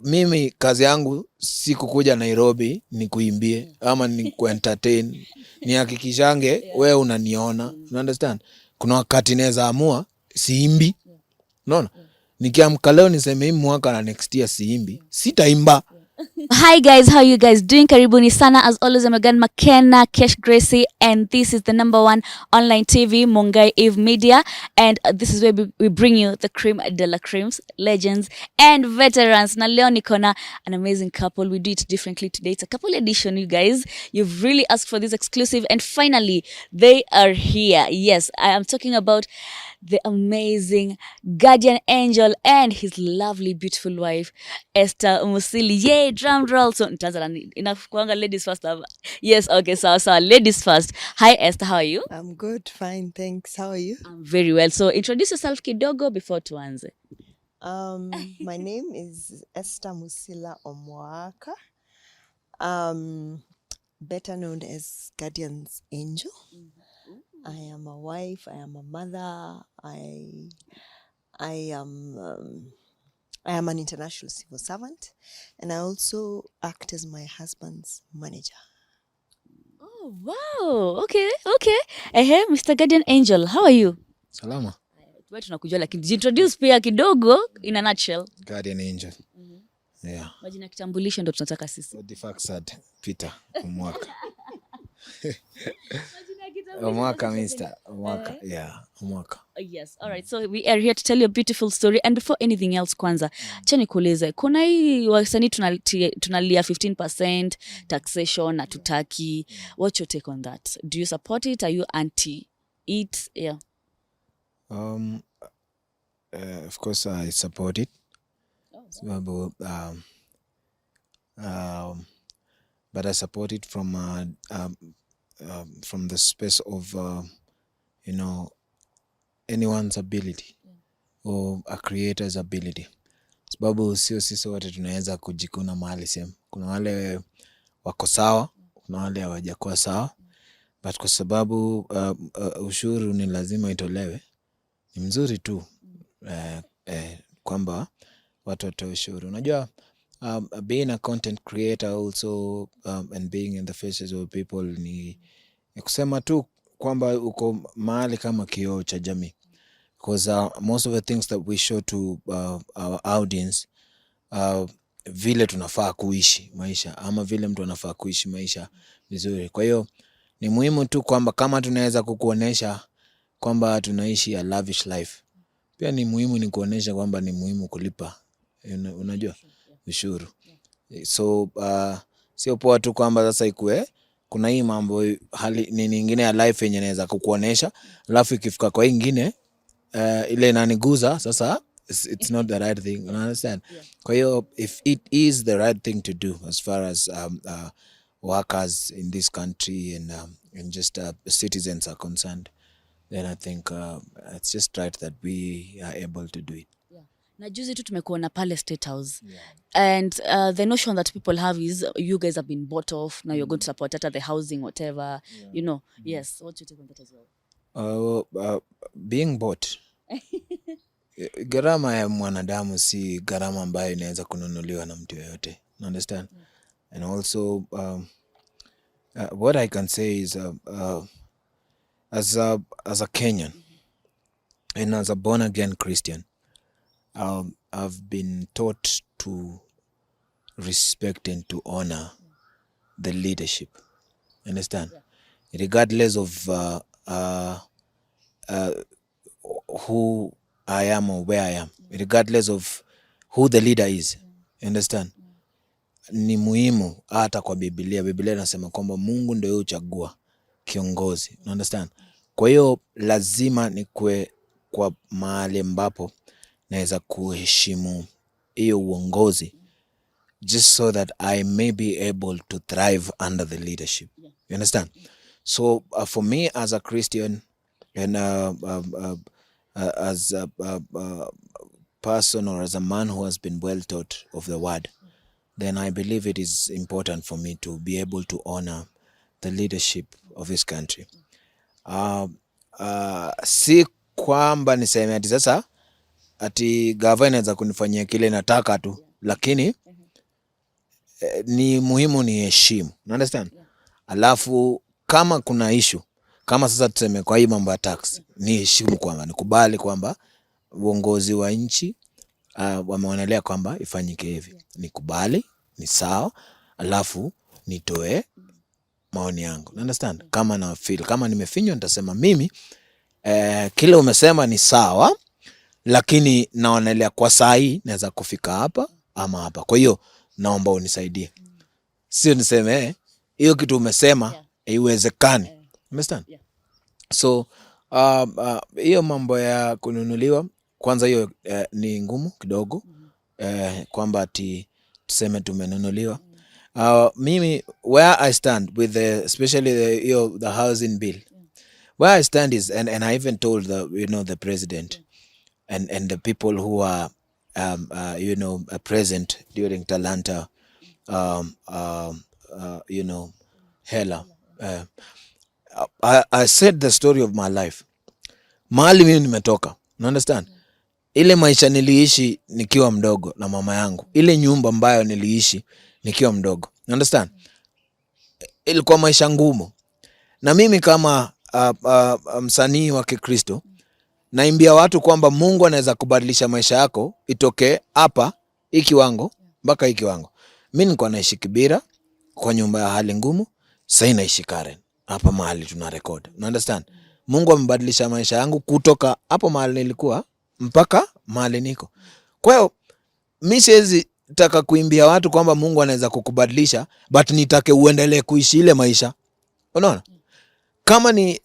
mimi kazi yangu si kukuja Nairobi ni kuimbie ama ni kuentertain. Ni hakikishange wewe unaniona. You understand? Kuna wakati naweza amua siimbi. Unaona? Nikiamka leo niseme hii mwaka na next year siimbi, sitaimba. Hi guys, how you guys doing? Karibuni sana. As always, I'm again McKenna Kesh Gracie, and this is the #1 online TV, Mungai Eve Media, and this is where we bring you the cream de la creams, legends and veterans. Na leo niko na an amazing couple. We do it differently today. It's a couple edition, you guys. You've really asked for this exclusive, and finally they are here. Yes, I am talking about the amazing guardian angel and his lovely beautiful wife Esther Musila. Yay, drum roll. So inakuanga ladies first. Yes, okay, so ladies first. Hi Esther, how are you? I'm good, fine, thanks. How are you? I'm very well. So introduce yourself kidogo before tuanze. My name is Esther Musila Omwaka. Better known as Guardian's Angel. I am a wife, I am a mother, I am an international civil servant, and I also act as my husband's manager. Oh, wow. Okay. Mr. Guardian Angel, how are you? Salama. Wewe tunakujua lakini introduce pia kidogo in a nutshell. Guardian Angel. Yeah. Majina kitambulisho ndo tunataka sisi. The facts at Peter Omwaka. Omwaka, Mr. Omwaka. Yeah, Omwaka. Yes, all right. So we are here to tell you a beautiful story, and before anything else kwanza, acha nikuulize, kuna hii wasanii tunalia 15% taxation na tutaki. What's your take on that? Do you support it? Are you anti it? Yeah. Of course I support it. But I support it from the space of anyone's ability or a creator's ability. Sababu sio sisi wote tunaweza kujikuna mahali same. Kuna wale wako sawa, kuna wale hawajakuwa sawa. But kwa sababu ushuru ni lazima itolewe, ni mzuri tu kwamba watu watoe ushuru. Unajua being a content creator also and being in the faces of people ni kusema tu kwamba uko mahali kama kioo cha jamii, because most of the things that we show to our audience vile tunafaa kuishi maisha ama vile mtu anafaa kuishi maisha vizuri. Kwa hiyo ni muhimu tu kwamba kama tunaweza kukuonesha kwamba tunaishi a lavish life, pia ni muhimu ni kuonesha kwamba ni muhimu kulipa unajua ushuru. So sio poa tu kwamba sasa ikue kuna hii mambo hali ni nyingine ya life yenye inaweza kukuonesha, alafu ikifika kwa nyingine ile inaniguza sasa, it's not the right thing, you understand? Kwa hiyo if it is the right thing to do as far as workers in this country and just citizens are concerned, then I think it's just right that we are able to do it. Na juzi tu tumekuona pale State House. And the notion that people have is you guys have been bought off, now you're going to support the housing, whatever, Yes, what's your take on that as well? Being bought. Gharama ya mwanadamu si gharama ambayo inaweza kununuliwa na mtu yoyote. You understand? And also what I can say is as a Kenyan and as a born again Christian, I've been taught to respect and to honor the leadership. Understand? Regardless of who I am or where I am, regardless of who the leader is. Understand? Ni muhimu hata kwa Biblia. Biblia inasema kwamba Mungu ndio huchagua kiongozi. Understand? Kwa hiyo lazima nikue kwa mahali ambapo naweza kuheshimu hiyo uongozi, just so that I may be able to thrive under the leadership. You understand? So for me as a Christian and as a person or as a man who has been well taught of the word, then I believe it is important for me to be able to honor the leadership of this country. Si kwamba niseme ati sasa ati governor za kunifanyia kile nataka tu, lakini ni muhimu ni heshimu. Understand? Alafu kama kuna issue, kama sasa tuseme kwa hii mambo ya tax, ni heshimu kwamba nikubali kwamba uongozi wa nchi wameonelea kwamba ifanyike hivi. Nikubali, ni sawa, alafu nitoe maoni yangu. Understand? Kama na feel kama nimefinywa nitasema mimi kile umesema ni sawa, lakini naonelea kwa saa hii naweza kufika hapa ama hapa. Kwa hiyo naomba unisaidie. Sio niseme hiyo kitu umesema haiwezekani. Understand? So hiyo mambo ya kununuliwa kwanza hiyo ni ngumu kidogo, kwamba ati tuseme tumenunuliwa. Mimi where I stand with especially the housing bill, where I stand is, and I even told the president and the people who are present during Talanta hela, I said the story of my life. Mahali mimi nimetoka, you understand? Ile maisha niliishi nikiwa mdogo na mama yangu, ile nyumba ambayo niliishi nikiwa mdogo, you understand? Ilikuwa maisha ngumu. Na mimi kama msanii wa Kikristo naimbia watu kwamba Mungu anaweza kubadilisha maisha yako itoke hapa hii kiwango mpaka hii kiwango. Mimi nilikuwa naishi Kibira kwa nyumba ya hali ngumu, sasa naishi Karen hapa mahali tuna record. You understand? Mungu amebadilisha maisha yangu kutoka hapo mahali nilikuwa mpaka mahali niko. Kwa hiyo mimi siwezi taka kuimbia watu kwamba Mungu anaweza kukubadilisha but nitake uendelee kuishi ile maisha. Unaona? Kama ni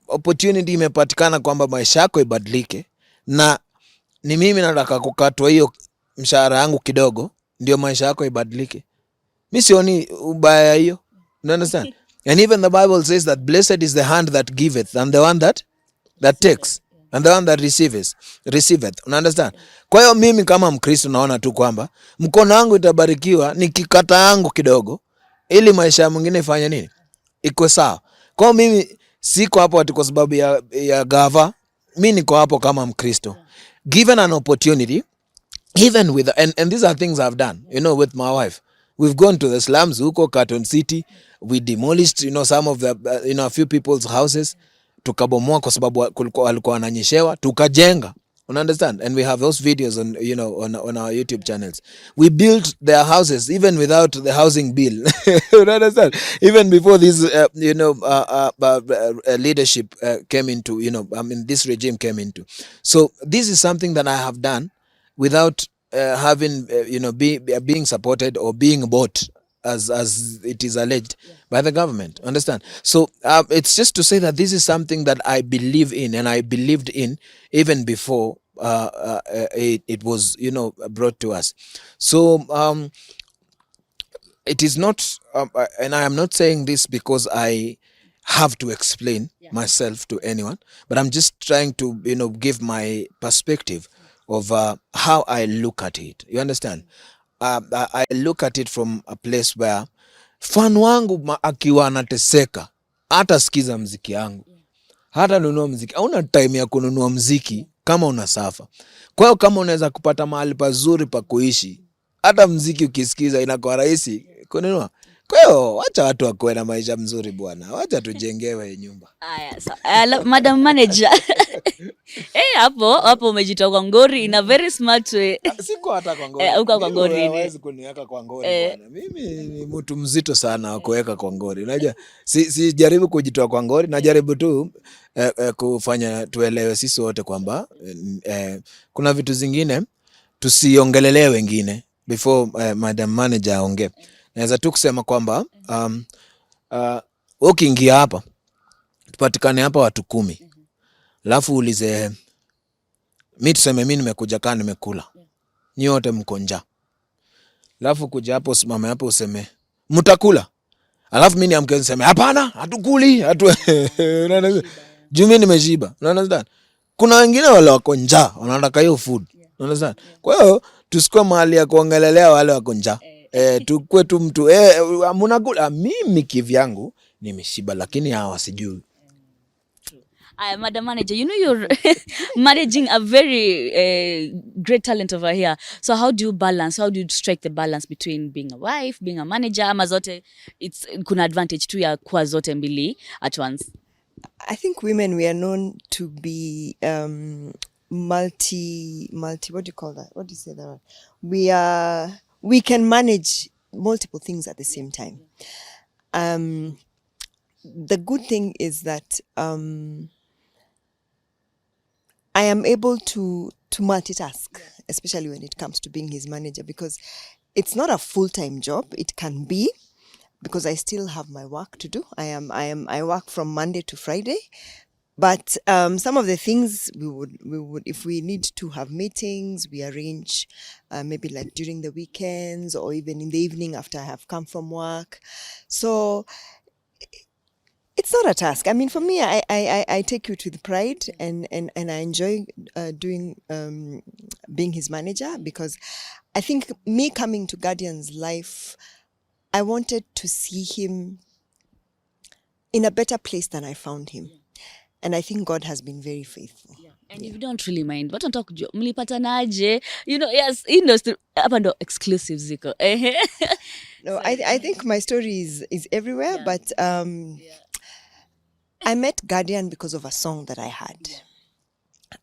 opportunity imepatikana kwamba maisha yako ibadilike na ni mimi nataka kukatwa hiyo mshahara yangu kidogo ndio maisha yako ibadilike, mimi sioni ubaya hiyo. You understand? And even the Bible says that blessed is the hand that giveth and the one that takes and the one that receiveth. You understand? Kwa hiyo mimi kama Mkristo naona tu kwamba mkono wangu itabarikiwa nikikata yangu kidogo ili maisha ya mwingine ifanye nini? Iko sawa. Kwa mimi siko hapo ati kwa sababu ya gava. Mimi niko hapo kama Mkristo. Given an opportunity, even with and these are things I've done, with my wife. We've gone to the slums huko Carton City. We demolished, some of the, a few people's houses. Tukabomoa kwa sababu walikuwa wananyeshewa. Tukajenga. You understand? And we have those videos on, on our YouTube channels. We built their houses even without the housing bill. You understand? Even before this, leadership came into, this regime came into. So this is something that I have done without having, being supported or being bought as it is alleged by the government. Understand? So it's just to say that this is something that I believe in and I believed in even before it was, brought to us. So it is not, and I am not saying this because I have to explain myself to anyone, but I'm just trying to, give my perspective of how I look at it. You understand? I look at it from a place where fan wangu akiwa anateseka, hata sikiza mziki yangu, hata nunua mziki. Hauna time ya kununua mziki kama unasafa. Kwa hiyo kama unaweza kupata mahali pazuri pa kuishi, hata mziki ukisikiza inakuwa rahisi kununua. Kwa hiyo wacha watu wakoe na maisha mzuri bwana. Wacha tujengewe nyumba. Aya, so, Madam Manager. Hapo umejitoa kwa ngori in a very smart way. Siko hata kwa ngori. Uko kwa ngori. Hawezi kuniweka kwa ngori bwana. Mimi ni mtu mzito sana wa kuweka kwa ngori. Unajua si jaribu kujitoa kwa ngori, na jaribu tu kufanya tuelewe sisi wote kwamba kuna vitu zingine tusiongelele wengine before Madam Manager aongee. Naweza tu kusema kwamba ukiingia hapa tupatikane hapa watu 10. Alafu ulize mimi tuseme mimi nimekuja kana nimekula. Nyote mko njaa. Alafu kuja hapo simama hapo useme mtakula. Alafu mimi niamke niseme hapana, hatukuli. Juu mimi nimeshiba. Unaona? Kuna wengine wale wako njaa, wanataka hiyo food. Unaona? Kwa hiyo tusikue mahali ya kuongelelea wale wako njaa. Tukue tu mtu mnakula. Mimi kivyangu nimeshiba, lakini hawa sijui. I am Madam Manager. You know, you're managing a very great talent over here. So how do you balance? How do you strike the balance between being a wife, being a manager? Ama zote, it's kuna advantage tu ya kuwa zote mbili at once. I think women, we are known to be multi. What do you call that? What do you say that? We can manage multiple things at the same time. The good thing is that I am able to multitask, especially when it comes to being his manager, because it's not a full-time job. It can be, because I still have my work to do. I work from Monday to Friday, but some of the things we would if we need to have meetings, we arrange maybe like during the weekends or even in the evening after I have come from work. So it's not a task. I mean, for me, I take it with pride, and I enjoy doing being his manager, because I think me coming to Guardian's life, I wanted to see him in a better place than I found him. And I think God has been very faithful. And if you don't really mind, what on talk mlipatanaje? You know, yes, hapa ndo exclusive ziko. No, I think my story is everywhere, but I met Guardian because of a song that I had.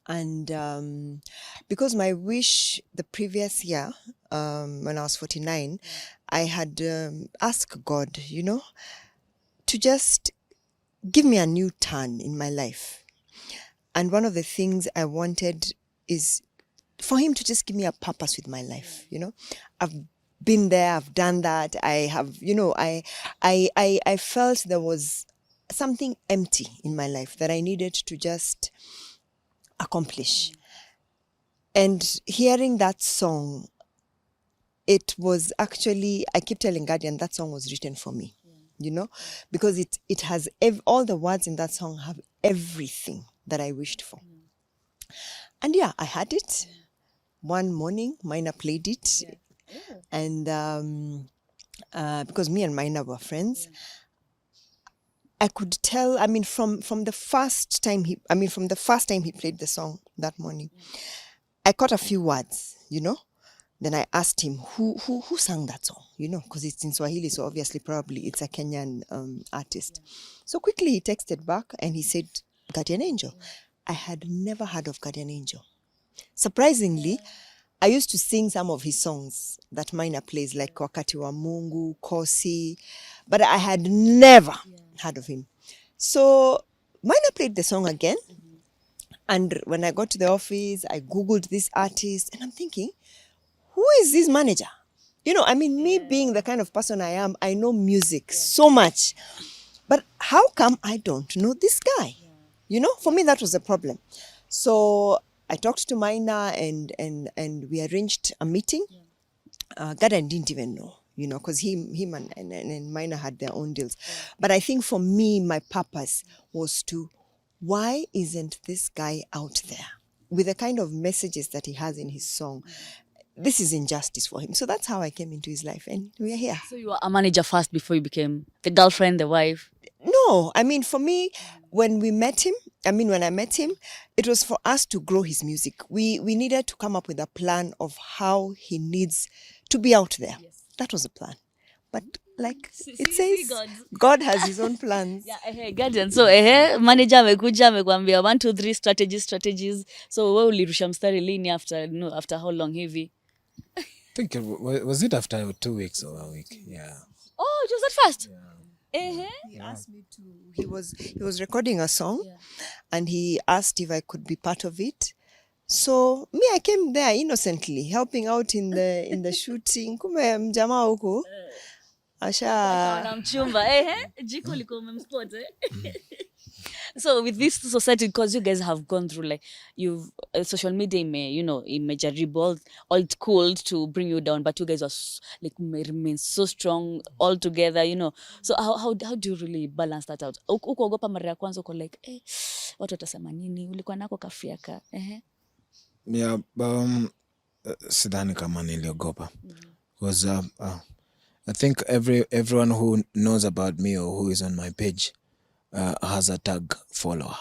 And because my wish the previous year, when I was 49, I had asked God, you know, to just give me a new turn in my life. And one of the things I wanted is for him to just give me a purpose with my life. You know, I've been there, I've done that. I have, you know, I felt there was something empty in my life that I needed to just accomplish. And hearing that song, it was actually, I keep telling Guardian that song was written for me, you know, because it has all the words in that song have everything that I wished for. And yeah, I had it. One morning, Mina played it. And because me and Mina were friends, I could tell, I mean, from the first time he played the song that morning, I caught a few words, you know. Then I asked him, who sang that song, you know, because it's in Swahili, so obviously probably it's a Kenyan artist. So quickly he texted back and he said, Guardian Angel. I had never heard of Guardian Angel. Surprisingly, I used to sing some of his songs that Mina plays, like Wakati wa Mungu, Kosi, but I had never heard of him. So Mina played the song again. And when I got to the office, I Googled this artist and I'm thinking, who is this manager? You know, I mean, me being the kind of person I am, I know music so much. But how come I don't know this guy? You know, for me, that was a problem. So I talked to Mina and we arranged a meeting. Guardian didn't even know, you know, because him and Mina had their own deals. But I think for me, my purpose was to, why isn't this guy out there with the kind of messages that he has in his song? This is injustice for him. So that's how I came into his life, and we are here. So you were a manager first before you became the girlfriend, the wife? No, I mean, for me, when I met him, it was for us to grow his music. We needed to come up with a plan of how he needs to be out there. Yes. That was a plan. But like it says, God has his own plans. Yeah, Guardian. So manager amekuja amekwambia 1 2 3 strategies. So wewe ulirusha mstari lini after how long hivi? I think was it after 2 weeks or a week? Yeah. Oh, it was that fast? Yeah. He asked me to, he was recording a song and he asked if I could be part of it. So me, I came there innocently, helping out in the shooting. Kume mjamaa huko. Asha. Jiko liko umemspot So with this society, because you guys have gone through, like, you've social media imejaribu all it cold to bring you down, but you guys are remain so strong all together, you know. So how do you really balance that out? Ukuogopa mara ya kwanza uko like watu watasema nini, ulikuwa nako kafiaka? Yeah, sidhani kama niliogopa. Because I think everyone who knows about me or who is on my page has a tag follower.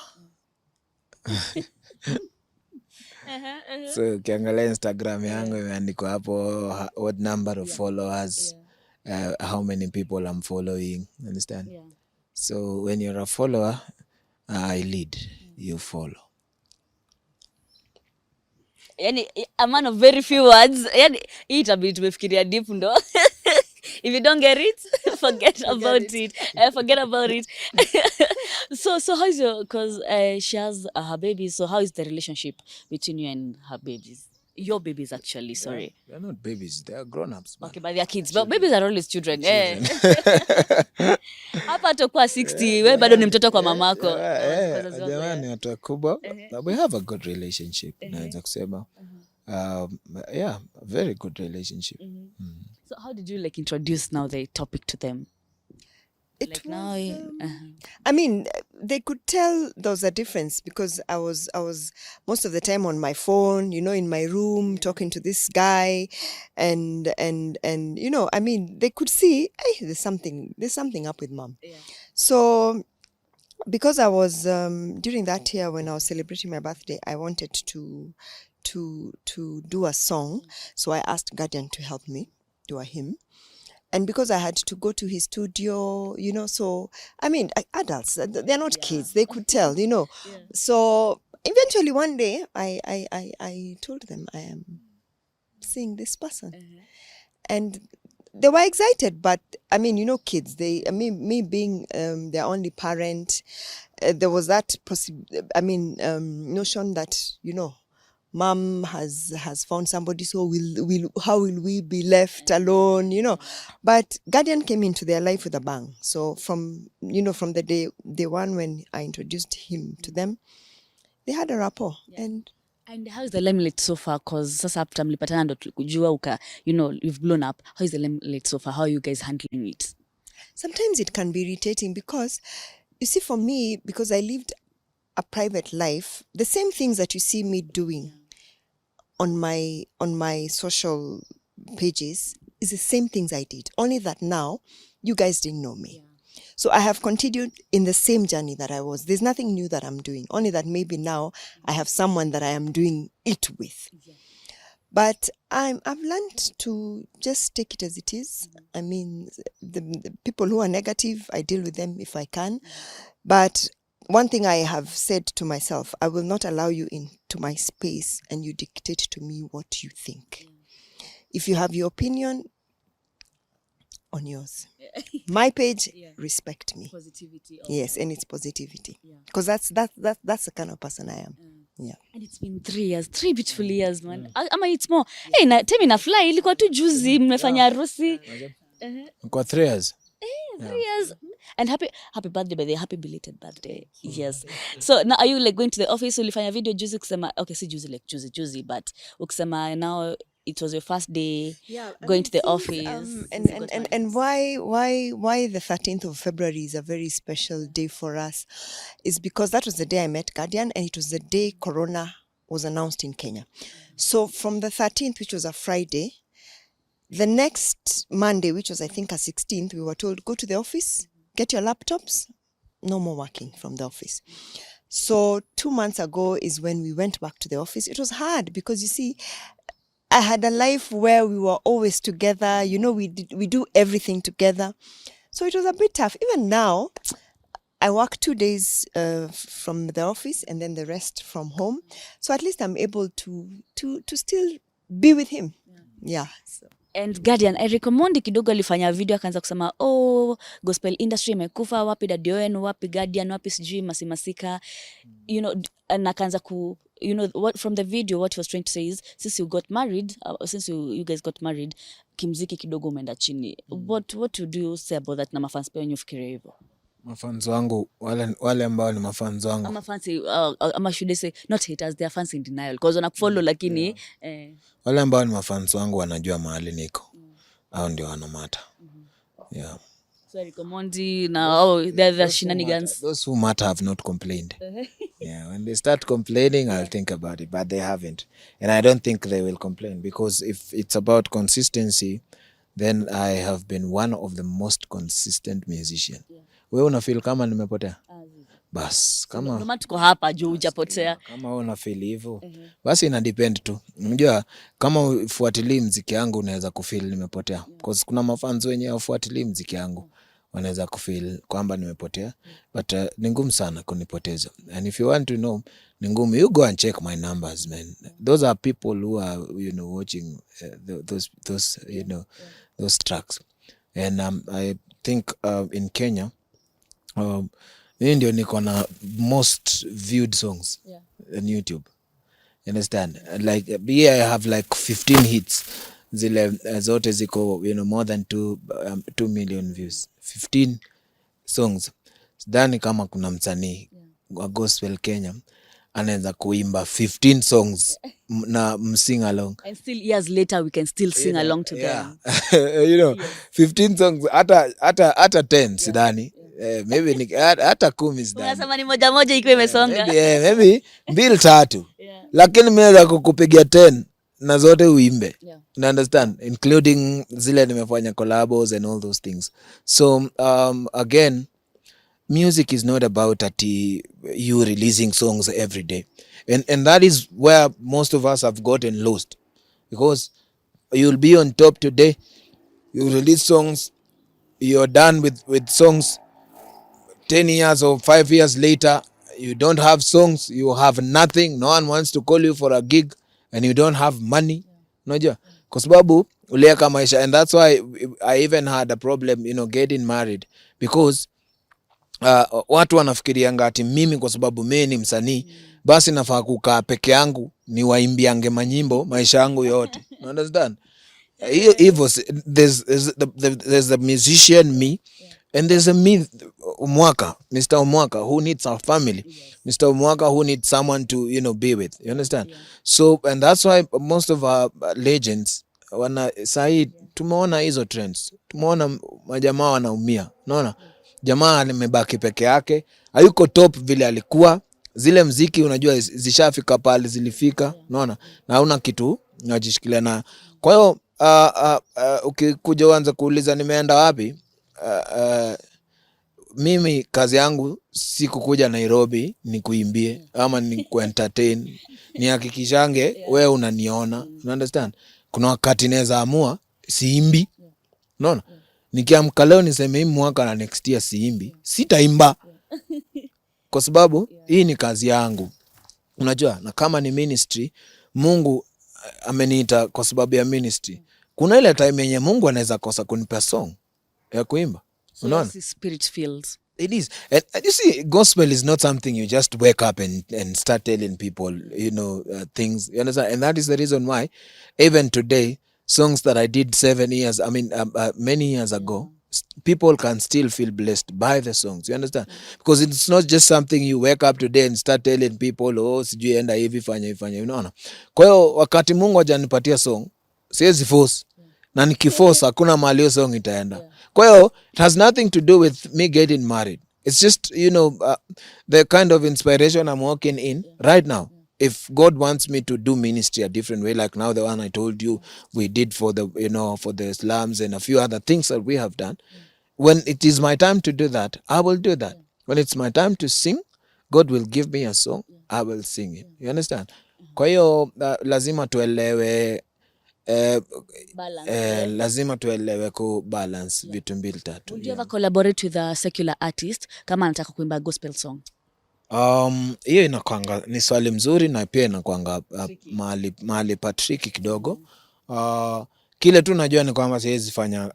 So ukiangalia Instagram yangu imeandikwa hapo what number of followers, how many people I'm following, understand? So when you're a follower, I lead, you follow. Yani a man of very few words. Yani hii itabidi tumefikiria deep ndo. If you don't get it, forget about it. Forget about it. So how is your, because she has her babies, so how is the relationship between you and her babies? Your babies, actually, sorry. They're not babies, they are grown-ups. Okay, but they are kids. But babies are always children. Hapa atakuwa 60, wewe bado ni mtoto kwa mamako. Jamani, watu wakubwa. We have a good relationship, naweza kusema. Yeah, a very good relationship. So how did you like introduce now the topic to them? It Like was, now, I mean, they could tell there was a difference because I was most of the time on my phone, you know, in my room talking to this guy, and you know, I mean, they could see, hey, there's something up with mom. So because I was during that year when I was celebrating my birthday, I wanted to do a song, so I asked Guardian to help me do a hymn. And because I had to go to his studio, you know, so, I mean, adults, they're not kids, they could tell, you know. So eventually one day, I told them I am seeing this person. And they were excited, but, I mean, you know, kids, me being their only parent, there was that, notion that, you know, mom has found somebody, so how will we be left alone, you know? But Guardian came into their life with a bang. So from the day one when I introduced him to them, they had a rapport. And how is the limelight so far? Because sasa after mlipatana ndo tulikujua you know, you've blown up. How is the limelight so far? How are you guys handling it? Sometimes it can be irritating because, you see, for me, because I lived a private life, the same things that you see me doing on my social pages is the same things I did, only that now you guys didn't know me. So I have continued in the same journey that I was. There's nothing new that I'm doing, only that maybe now I have someone that I am doing it with. But I've learned to just take it as it is. I mean, the people who are negative, I deal with them if I can. But one thing I have said to myself, I will not allow you into my space and you dictate to me what you think. If you have your opinion, on yours. My page, respect me. Positivity. Yes, and it's positivity. Because that's the kind of person I am. Yeah. And it's been 3 years, 3 beautiful years, man. Ama it's more. Hey, time ina fly, ilikuwa tu juzi mmefanya harusi. Kwa 3 years. 3 years. And happy birthday, by the happy belated birthday. Yes. So now are you like going to the office? Ulifanya video juzi kusema, okay, si juzi, like juzi, but ukisema now it was your first day going to the office. And why the 13th of February is a very special day for us is because that was the day I met Guardian, and it was the day Corona was announced in Kenya. So from the 13th, which was a Friday, the next Monday, which was I think a 16th, we were told, go to the office, get your laptops, no more working from the office. So 2 months ago is when we went back to the office. It was hard because, you see, I had a life where we were always together. You know, we do everything together. So it was a bit tough. Even now, I work 2 days from the office and then the rest from home. So at least I'm able to still be with him. Yeah. So. And Guardian, I recommend kidogo alifanya video akaanza kusema, gospel industry imekufa, wapi daddy wenu, wapi Guardian, wapi sijui masimasika. You know, and akaanza you know, what from the video, what he was trying to say is, since you got married, since you guys got married, kimziki kidogo umeenda chini. What do you say about that na mafans pia wenye ufikiria hivyo? Mafans wangu, wale ambao ni mafans wangu. Ama fans, ama should I say, not haters, they are fans in denial. Because wanakufollow lakini. Wale ambao ni mafans wangu wanajua mahali niko. Hao ndio wanamata. Yeah. So I recommend now, they're shenanigans. Those who matter have not complained. Yeah, when they start complaining, I'll think about it, but they haven't. And I don't think they will complain, because if it's about consistency, then I have been one of the most consistent musicians. Wewe unafeel kama nimepotea? bas Ndio tuko hapa juu hujapotea. Kama una feel hivyo basi ina depend tu. Unajua kama ufuatilii muziki yangu unaweza kufeel nimepotea. Because kuna mafans wenye wafuatilii muziki yangu wanaweza kufeel kwamba nimepotea, but ni ngumu sana kunipoteza. And if you want to know, ni ngumu, you go and check my numbers, man. Those are people who are, you know, watching those you know, those tracks. And I think in Kenya hii ndio niko na most viewed songs on YouTube. You understand? Like here I have like 15 hits. Zile zote ziko, you know, more than 2 million views. 15 songs. Sidhani kama kuna msanii wa gospel Kenya anaweza kuimba 15 songs na msing along. And still years later we can still sing along to them. You know, 15 songs hata 10 sidhani. Maybe hata 10 sidhani. Unasema ni moja ikiwa imesonga. Maybe 2-3. Lakini mimi kukupigia 10 na zote uimbe. You understand? Including zile nimefanya collabos and all those things. So again, music is not about you releasing songs every day. And that is where most of us have gotten lost. Because you'll be on top today, you release songs, you're done with songs. 10 years or 5 years later, you don't have songs, you have nothing, no one wants to call you for a gig, and you don't have money. Unajua? Kwa sababu ulieka maisha, and that's why I even had a problem, you know, getting married, because watu wanafikirianga ati mimi kwa sababu mimi ni msanii basi nafaa kukaa peke yangu ni waimbiange manyimbo maisha yangu yote. You understand? Hivyo there's the musician me, and there's a me Umwaka, Mr. Umwaka, who needs a family. Mr. Umwaka, who needs someone to, you know, be with. You understand? So, and that's why most of our legends sahi tumeona hizo trends. Tumeona majamaa wanaumia. Unaona? Jamaa amebaki peke yake, hayuko top vile alikuwa. Zile mziki unajua zishafika pale zilifika, unaona? Na hauna kitu unajishikilia na. Kwa hiyo ukikuja uanze kuuliza nimeenda wapi? Mimi kazi yangu si kukuja Nairobi ni kuimbie ama ni kuentertain, ni hakikishange wewe unaniona. You understand? Kuna wakati naweza amua siimbi. Unaona? Nikiamka leo niseme hii mwaka na next year siimbi, sitaimba. Kwa sababu hii ni kazi yangu. Unajua, na kama ni ministry, Mungu ameniita kwa sababu ya ministry. Kuna ile time yenye Mungu anaweza kosa kunipa song ya kuimba. Unaona? So spirit filled. It is. And you see, gospel is not something you just wake up and start telling people, you know, things. You understand? And that is the reason why even today, songs that I did 7 years, many years ago, people can still feel blessed by the songs. You understand? Because it's not just something you wake up today and start telling people, oh, sijui enda hivi fanya. Unaona? Kwa hiyo wakati Mungu hajanipatia song, siwezi force. Na nikiforce hakuna mahali hiyo song itaenda. Kwa hiyo it has nothing to do with me getting married. It's just, you know, the kind of inspiration I'm walking in right now. If God wants me to do ministry a different way, like now the one I told you we did for the, you know, for the slums and a few other things that we have done, when it is my time to do that, I will do that. When it's my time to sing, God will give me a song, I will sing it. You understand? Kwa hiyo lazima tuelewe lazima tuelewe ku balance vitu mbili tatu. Would you ever collaborate with a secular artist kama anataka kuimba gospel song? Hiyo inakuanga ni swali mzuri, na pia inakuanga mahali patriki kidogo. Kile tu najua ni kwamba siwezi fanya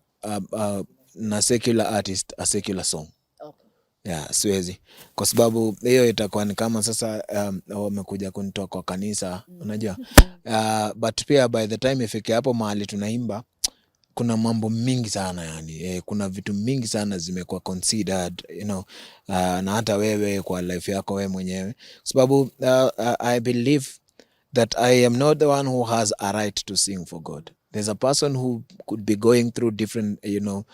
na secular artist a secular song. Yeah, siwezi. Kwa sababu hiyo itakuwa ni kama sasa wamekuja kunitoa kwa kanisa, unajua. But pia by the time ifike hapo mahali tunaimba, kuna mambo mingi sana yani. Kuna vitu mingi sana zimekuwa considered, you know, na hata wewe kwa life yako wewe mwenyewe. Sababu I believe that I am not the one who has a right to sing for God. There's a person who could be going through different, you know,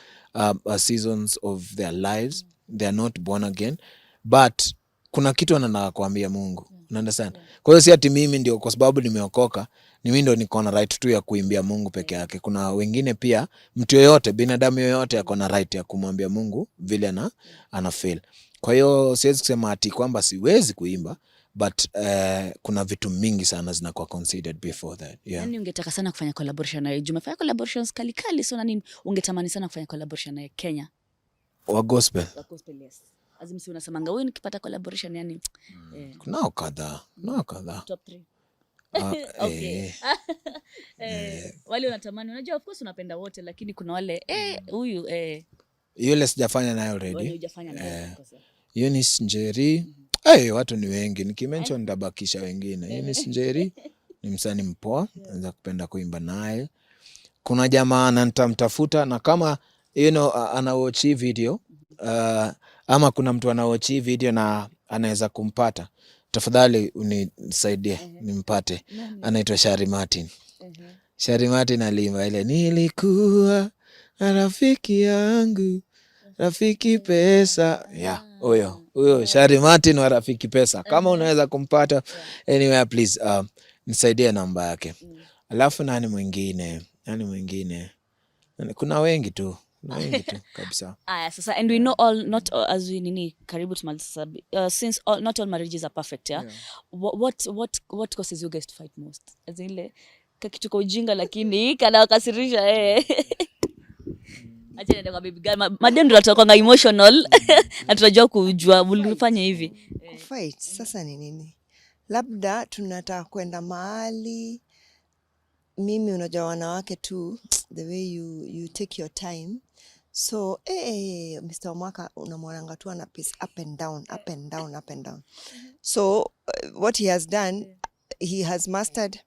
seasons of their lives. They are not born again, but kuna kitu anataka kuambia Mungu. Understand? Kwa hiyo si ati mimi ndio kwa sababu nimeokoka ni mimi ndio niko na right tu ya kuimbia Mungu peke yake. Kuna wengine pia, mtu yoyote, binadamu yoyote ako na right ya kumwambia Mungu vile ana feel. Kwa hiyo siwezi kusema ati kwamba siwezi kuimba, but kuna vitu mingi sana zinakuwa considered before that. Yeah. Nani ungetaka sana kufanya collaboration naye? Umefanya collaborations kali, so nani ungetamani sana kufanya collaboration naye Kenya? Wa gospel. Yes. Azim, si unasemanga wewe nikipata collaboration yani Kunao kadhaa. Top 3. Okay. Wale unatamani, unajua of course unapenda wote, lakini kuna wale huyu yule sijafanya naye already. Wewe hujafanya naye. Eunice Njeri. Watu ni wengi, nikimention ndabakisha wengine. Eunice Njeri ni msanii mpoa, anaweza kupenda kuimba naye. Kuna jamaa nitamtafuta, na kama anawatch video ama kuna mtu anawatch video na anaweza kumpata, tafadhali unisaidie nimpate. Anaitwa Shari Martin. Shari Martin aliimba ile nilikuwa na rafiki yangu, rafiki pesa. Huyo Shari Martin wa rafiki pesa. Kama unaweza kumpata anywhere, please nisaidie namba yake. Alafu nani mwingine? Kuna wengi tu kabisa. Sasa, and we know not all, as we nini karibu tumaliza, since not all marriages are perfect, yeah? What causes you guys to fight most? As in ile kitu kwa ujinga lakini kana wakasirisha acha nenda kwa baby girl, madem ndio watakuwa emotional na tunajua kujua ulifanya hivi fight. Sasa ni nini? Labda tunataka kwenda mahali, mimi unajua wanawake tu, the way you take your time. So Mr. Omaka unamwonanga tu ana pace up and down. So what he has done, he has mastered,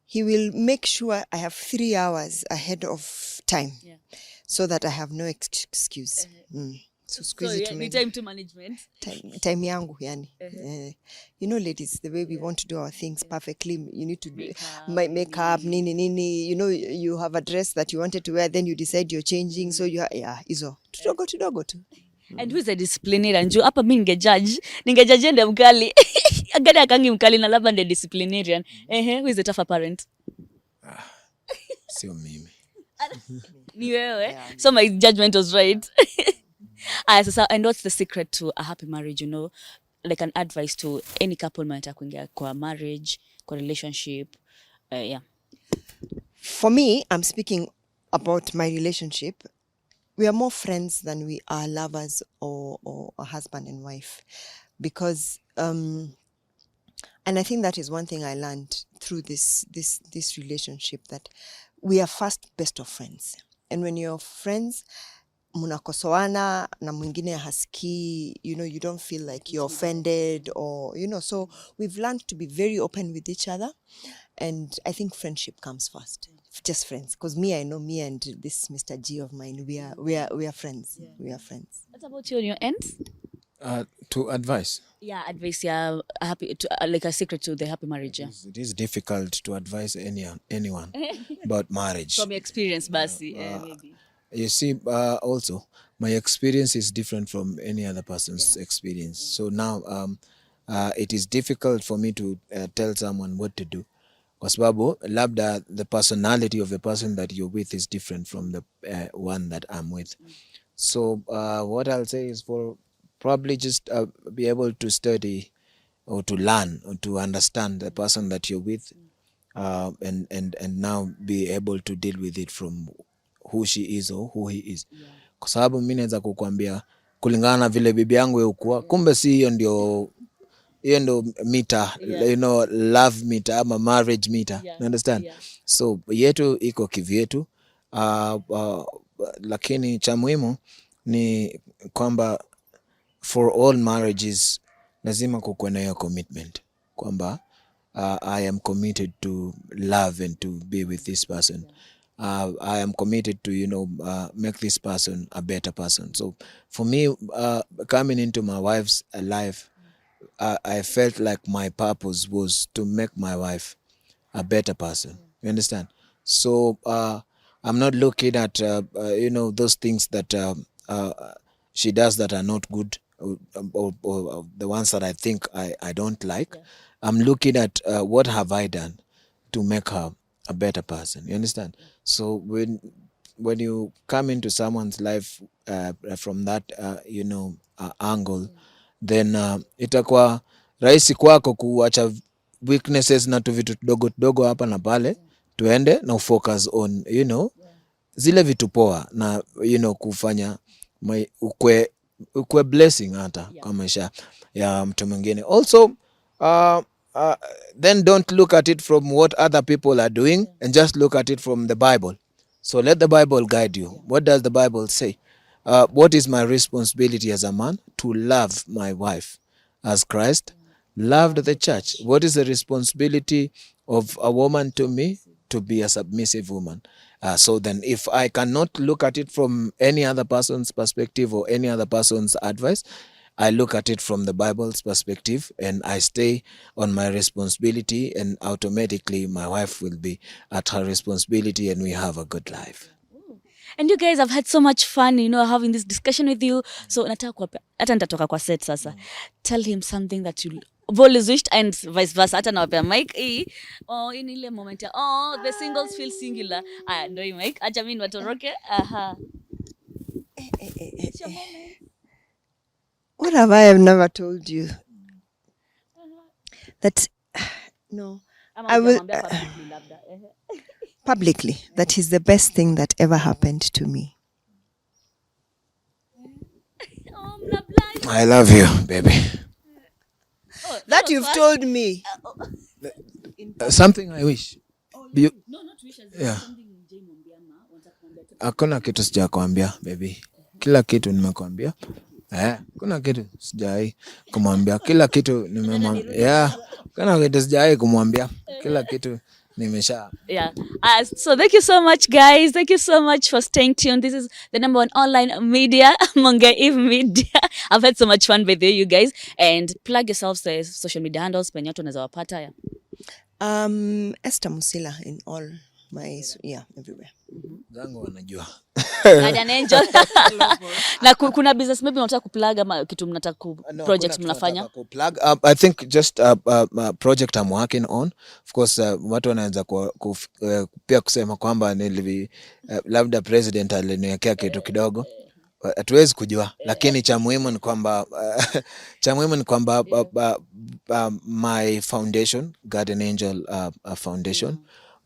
he will make sure I have 3 hours ahead of time, so that I have no excuse. So squeeze it to me. Time to management. Time yangu yani. Ladies, the way we want to do our things perfectly, you need to do makeup, nini. You have a dress that you wanted to wear, then you decide you're changing, so hizo tudogo tu. And who is a disciplinarian? Juu hapa mimi ningejudge ende mkali. Agada akangi mkali na labda ende disciplinarian. Who is the tougher parent? Sio mimi. Ni wewe. So my judgment was right. Sasa, and what's the secret to a happy marriage, like an advice to any couple mwanataka kuingia kwa marriage, kwa relationship? For me, I'm speaking about my relationship. We are more friends than we are lovers or a husband and wife, because and I think that is one thing I learned through this relationship, that we are first best of friends. And when you're friends, munakosoana na mwingine hasikii, you don't feel like you're offended, or so we've learned to be very open with each other, and I think friendship comes first. Just friends, because I know me and this Mr. G of mine, we are friends. We are friends. What about you on your end? To advise. Advice, happy to, like a secret to the happy marriage. It is difficult to advise anyone about marriage. From your experience, Basi, maybe. You see, also my experience is different from any other person's experience. So now it is difficult for me to tell someone what to do, kwa sababu labda the personality of the person that you're with is different from the one that I'm with. So what I'll say is, for probably just be able to study or to learn or to understand the person that you're with, and now be able to deal with it from who she is or who he is. Kwa sababu mimi naweza kukuambia kulingana na vile bibi yangu yekuwa, kumbe si hiyo ndio meter, love meter ama marriage meter. You understand? So yetu iko kivyetu, lakini cha muhimu ni kwamba for all marriages lazima kukuwe na hiyo commitment kwamba I am committed to love and to be with this person. I am committed to make this person a better person. So for me, coming into my wife's life, I felt like my purpose was to make my wife a better person. You understand? So I'm not looking at those things that she does that are not good, or the ones that I think I don't like. I'm looking at what have I done to make her a better person. You understand? So when you come into someone's life from that angle, then itakuwa rahisi kwako kuacha weaknesses na tu vitu dogo hapa na pale, tuende na ufocus on zile vitu poa na kufanya ukwe blessing hata kwa maisha ya mtu mwingine. Also then don't look at it from what other people are doing and just look at it from the Bible. So let the Bible guide you. What does the Bible say? What is my responsibility as a man? To love my wife as Christ loved the church. What is the responsibility of a woman to me? To be a submissive woman. So then if I cannot look at it from any other person's perspective or any other person's advice, I look at it from the Bible's perspective and I stay on my responsibility, and automatically my wife will be at her responsibility and we have a good life. And you guys have had so much fun, having this discussion with you. So hata nitatoka kwa set sasa. Tell him something that you always wished and vice versa. Hata nawapea mic in ile moment ya the singles feel singular. Ndio hii mic. Acha mimi watoroke. Aha. What have I never told you? That no, I will publicly, that is the best thing that ever happened to me. I love you, baby. That you've told me. Something I wish. No, not wish. Yeah. Hakuna kitu sijakwambia baby. Kila kitu nimekwambia. Kuna kitu sijai kumwambia. Kila kitu nimemwambia. Kuna kitu sijai kumwambia. Kila kitu nimesha. Yeah. So thank you so much, guys. Thank you so much for staying tuned. This is the #1 online media, Mungai Eve Media. I've had so much fun with you guys. And plug yourselves the social media handles penye watu wanaweza wapata. Esther Musila in all my everywhere. Zangu wanajua. Guardian Angel. Na kuna business maybe unataka kuplug ama kitu mnataka project mnafanya? I think just a project I'm working on. Of course watu wanaanza pia kusema kwamba labda president aliniwekea kitu kidogo. Hatuwezi kujua, lakini cha muhimu ni kwamba my foundation, Guardian Angel Foundation,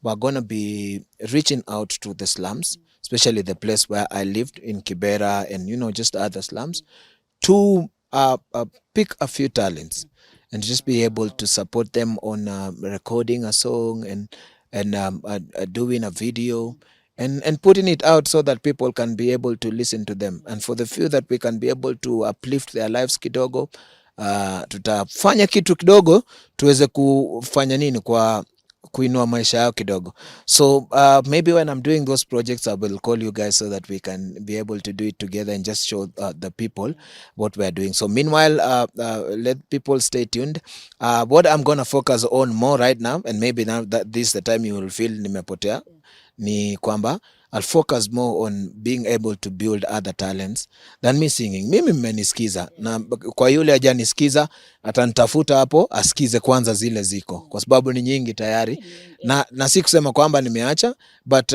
we're going to be reaching out to the slums, especially the place where I lived in Kibera and just other slums, to pick a few talents and just be able to support them on recording a song and doing a video and putting it out so that people can be able to listen to them. And for the few that we can be able to uplift their lives kidogo, tutafanya kitu kidogo tuweze kufanya nini kwa kuinua maisha yao kidogo. So maybe when I'm doing those projects, I will call you guys so that we can be able to do it together and just show the people what we're doing. So meanwhile, let people stay tuned. What I'm going to focus on more right now, and maybe now that this is the time you will feel nimepotea, ni kwamba I'll focus more on being able to build other talents than me singing. Mimi mmenisikiza, na kwa yule hajanisikiza atanitafuta hapo asikize kwanza zile ziko, kwa sababu ni nyingi tayari, na si kusema kwamba nimeacha, but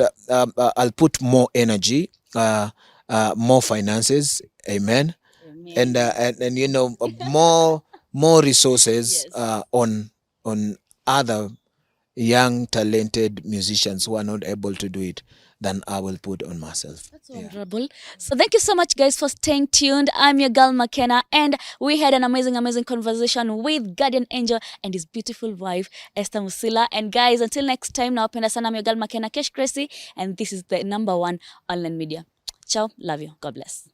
I'll put more energy, more finances, amen. And more resources on other young talented musicians who are not able to do it than I will put on myself. That's wonderful. So thank you so much, guys, for staying tuned. I'm your girl McKenna, and we had an amazing conversation with Guardian Angel and his beautiful wife Esther Musila. And guys, until next time, nawapenda sana. I'm your girl McKenna Cash Gracie, and this is the #1 online media. Ciao, love you, God bless.